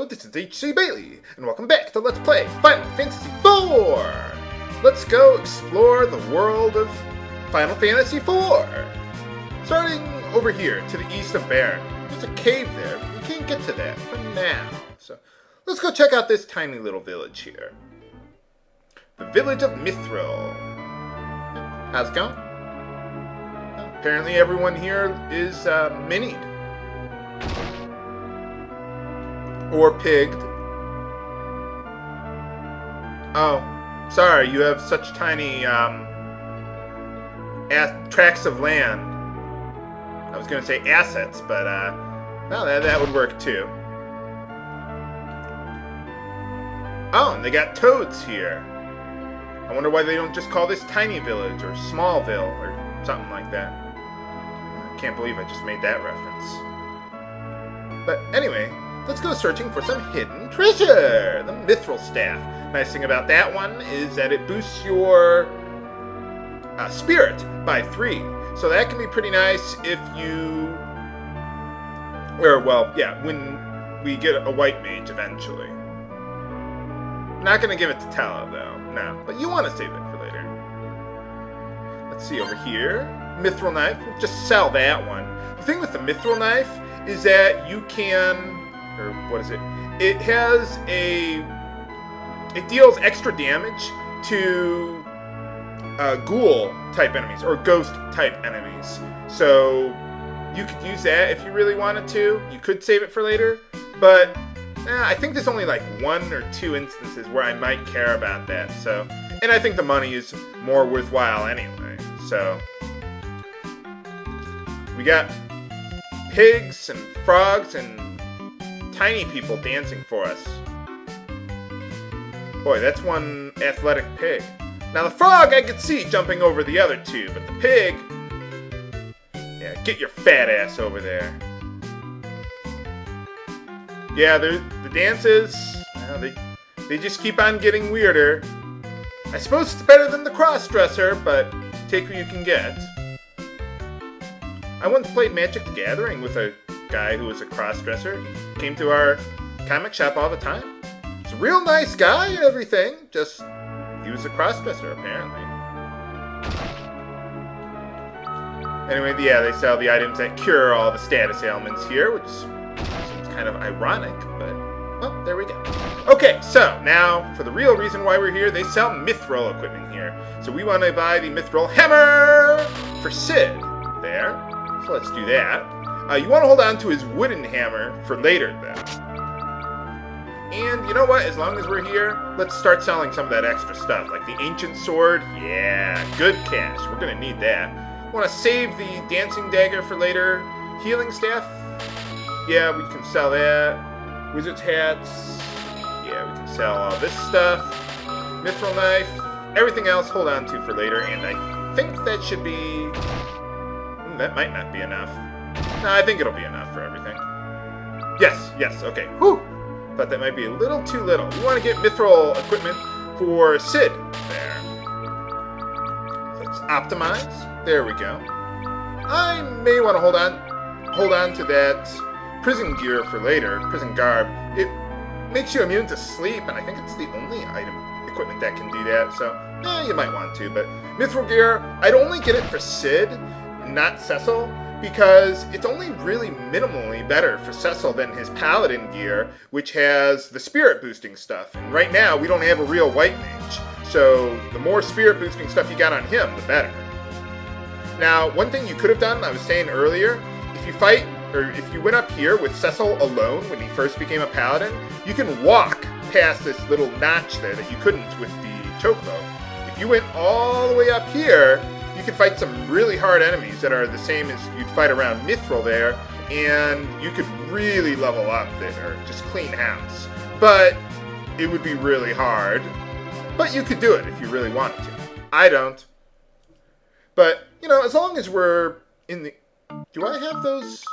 this is H.C. Bailey, and welcome back to Let's Play Final Fantasy IV! Let's go explore the world of Final Fantasy IV! Starting over here, to the east of Baron. There's a cave there, but we can't get to that for now. So, let's go check out this tiny little village here. The village of Mithril. How's it going? Well, apparently everyone here is minied. Or pigged. Oh, sorry, you have such tiny tracts of land. I was going to say assets, but well, that would work too. Oh, and they got toads here. I wonder why they don't just call this Tiny Village or Smallville or something like that. I can't believe I just made that reference. But anyway, let's go searching for some hidden treasure! The Mithril Staff. Nice thing about that one is that it boosts your spirit by 3. So that can be pretty nice if you... Or, well, yeah, when we get a white mage eventually. Not going to give it to Tala, though. No. But you want to save it for later. Let's see over here. Mithril Knife. We'll just sell that one. The thing with the Mithril Knife is that you can... Or what is it? It has a... It deals extra damage to ghoul-type enemies, or ghost-type enemies. So you could use that if you really wanted to. You could save it for later, but I think there's only like 1 or 2 instances where I might care about that. So, and I think the money is more worthwhile anyway. So we got pigs and frogs and tiny people dancing for us. Boy, that's one athletic pig. Now the frog I could see jumping over the other 2, but the pig... Yeah, get your fat ass over there. Yeah, the dances, they just keep on getting weirder. I suppose it's better than the cross-dresser, but take what you can get. I once played Magic the Gathering with a guy who was a cross-dresser. He came to our comic shop all the time. He's a real nice guy and everything, just he was a cross-dresser apparently. Anyway, yeah, they sell the items that cure all the status ailments here, which seems kind of ironic, but, well, there we go. Okay, so now, for the real reason why we're here, they sell Mithril equipment here. So we want to buy the Mithril Hammer for Cid. There. So let's do that. You want to hold on to his wooden hammer for later, though. And you know what? As long as we're here, let's start selling some of that extra stuff. Like the Ancient Sword. Yeah, good cash. We're going to need that. Want to save the Dancing Dagger for later. Healing Staff. Yeah, we can sell that. Wizard's Hats. Yeah, we can sell all this stuff. Mithril Knife. Everything else, hold on to for later. And I think that should be... that might not be enough. No, I think it'll be enough for everything. Yes, okay. Whew! Thought that might be a little too little. We want to get Mithril equipment for Cid. There. Let's optimize. There we go. I may want to hold on to that prison gear for later, prison garb. It makes you immune to sleep, and I think it's the only equipment that can do that, so you might want to. But Mithril gear, I'd only get it for Cid, not Cecil, because it's only really minimally better for Cecil than his Paladin gear, which has the spirit boosting stuff. And right now, we don't have a real white mage, so the more spirit boosting stuff you got on him, the better. Now, one thing you could have done, I was saying earlier, if you went up here with Cecil alone when he first became a Paladin, you can walk past this little notch there that you couldn't with the Chocobo. If you went all the way up here, you could fight some really hard enemies that are the same as you'd fight around Mithril there, and you could really level up there, just clean house. But it would be really hard. But you could do it if you really wanted to. I don't. But, you know, as long as we're in the... Do I have those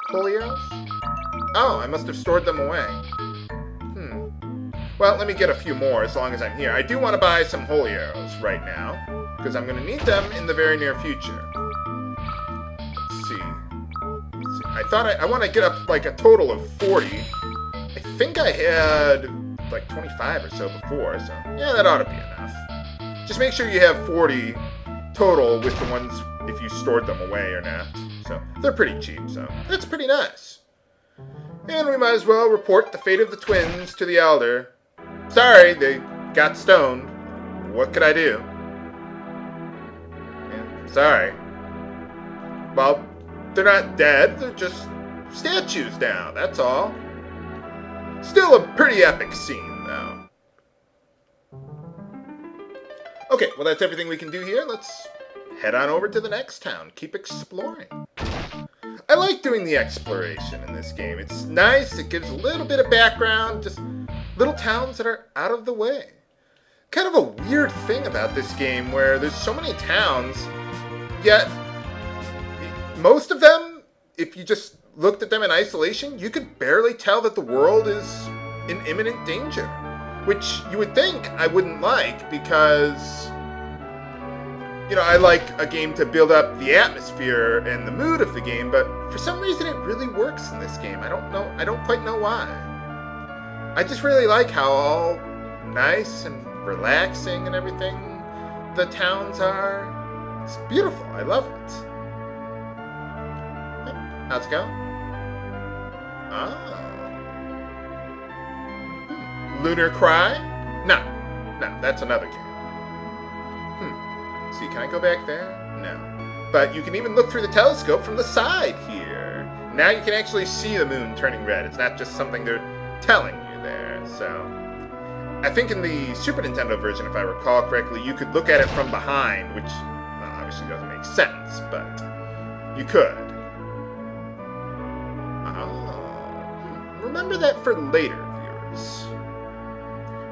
holy arrows? Oh, I must have stored them away. Well, let me get a few more as long as I'm here. I do want to buy some holy arrows right now, because I'm going to need them in the very near future. Let's see. I want to get up like a total of 40. I think I had like 25 or so before, so yeah, that ought to be enough. Just make sure you have 40 total with the ones if you stored them away or not. So they're pretty cheap, so that's pretty nice. And we might as well report the fate of the twins to the elder. Sorry, they got stoned. What could I do? Yeah, sorry. Well, they're not dead, they're just statues now, that's all. Still a pretty epic scene, though. Okay, well that's everything we can do here. Let's head on over to the next town. Keep exploring. I like doing the exploration in this game. It's nice, it gives a little bit of background, just little towns that are out of the way. Kind of a weird thing about this game where there's so many towns, yet most of them, if you just looked at them in isolation, you could barely tell that the world is in imminent danger. Which you would think I wouldn't like because, you know, I like a game to build up the atmosphere and the mood of the game, but for some reason it really works in this game. I don't quite know why. I just really like how all nice and relaxing and everything the towns are. It's beautiful. I love it. How's it going? Oh. Lunar Cry? No, that's another game. See, can I go back there? No. But you can even look through the telescope from the side here. Now you can actually see the moon turning red. It's not just something they're telling you there. So, I think in the Super Nintendo version, if I recall correctly, you could look at it from behind, which obviously doesn't make sense, but you could. Remember that for later, viewers.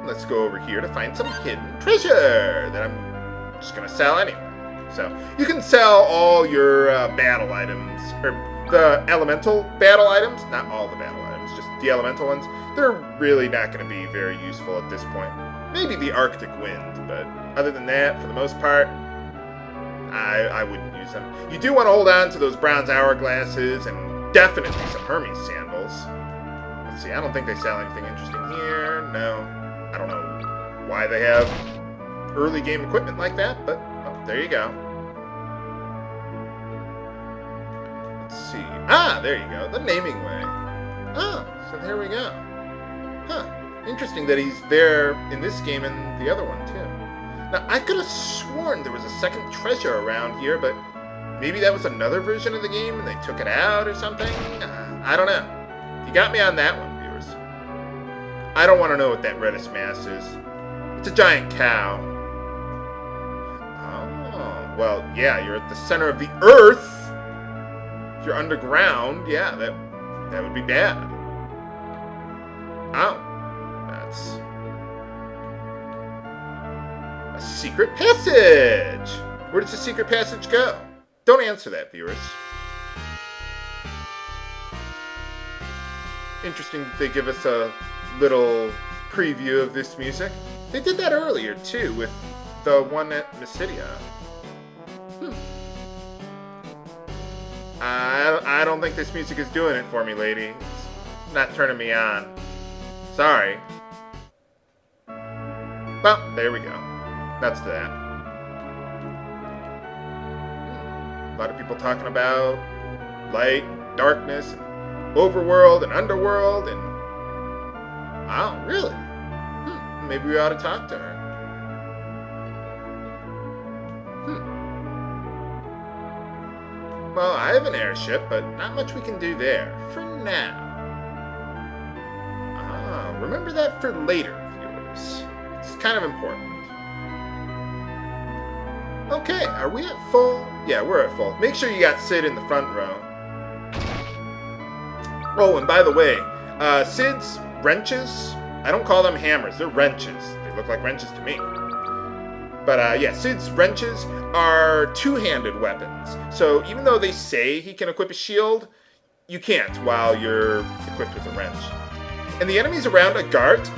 Let's go over here to find some hidden treasure that I'm just gonna sell anyway. So you can sell all your battle items, or the elemental battle items, not all the battle items, just the elemental ones. They're really not going to be very useful at this point. Maybe the Arctic Wind, but other than that, for the most part, I wouldn't use them. You do want to hold on to those bronze hourglasses and definitely some Hermes sandals. Let's see, I don't think they sell anything interesting here. No. I don't know why they have early game equipment like that, but oh, there you go. Let's see. Ah, there you go. The naming way. Oh, so there we go. Huh. Interesting that he's there in this game and the other one, too. Now, I could have sworn there was a second treasure around here, but maybe that was another version of the game and they took it out or something? I don't know. You got me on that one, viewers. I don't want to know what that reddish mass is. It's a giant cow. Oh, well, yeah, you're at the center of the Earth. If you're underground, yeah, that would be bad. Oh, that's a secret passage. Where does the secret passage go? Don't answer that, viewers. Interesting that they give us a little preview of this music. They did that earlier, too, with the one at Mysidia. I don't think this music is doing it for me, lady. It's not turning me on. Sorry. Well, there we go. That's that. A lot of people talking about light, and darkness, and overworld and underworld, and oh, really? Maybe we ought to talk to her. Well, I have an airship, but not much we can do there for now. Remember that for later, viewers. It's kind of important. Okay, are we at full? Yeah, we're at full. Make sure you got Sid in the front row. Oh, and by the way, Sid's wrenches, I don't call them hammers, they're wrenches. They look like wrenches to me. But yeah, Sid's wrenches are two-handed weapons. So even though they say he can equip a shield, you can't while you're equipped with a wrench. And the enemies around Agart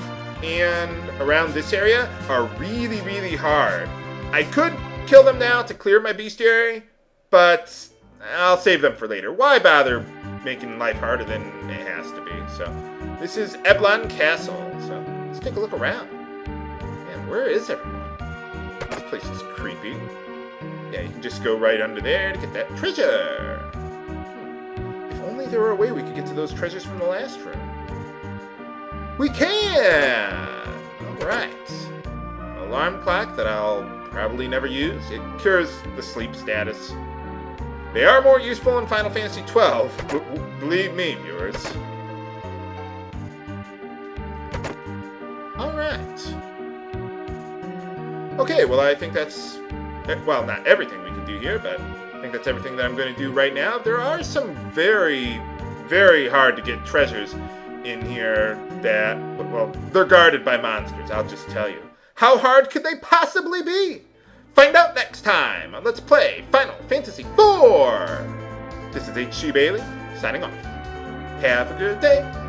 and around this area are really, really hard. I could kill them now to clear my bestiary, but I'll save them for later. Why bother making life harder than it has to be. So this is Eblon Castle. So let's take a look around. Man, where is everyone? This place is creepy. Yeah, you can just go right under there to get that treasure. If only there were a way we could get to those treasures from the last room. We can! Alright. An alarm clock that I'll probably never use. It cures the sleep status. They are more useful in Final Fantasy XII. Believe me, viewers. Alright. Okay, well, I think that's... Well, not everything we can do here, but I think that's everything that I'm going to do right now. There are some very, very hard to get treasures in here that, well, they're guarded by monsters, I'll just tell you. How hard could they possibly be? Find out next time on Let's Play Final Fantasy IV! This is H.C. Bailey, signing off. Have a good day.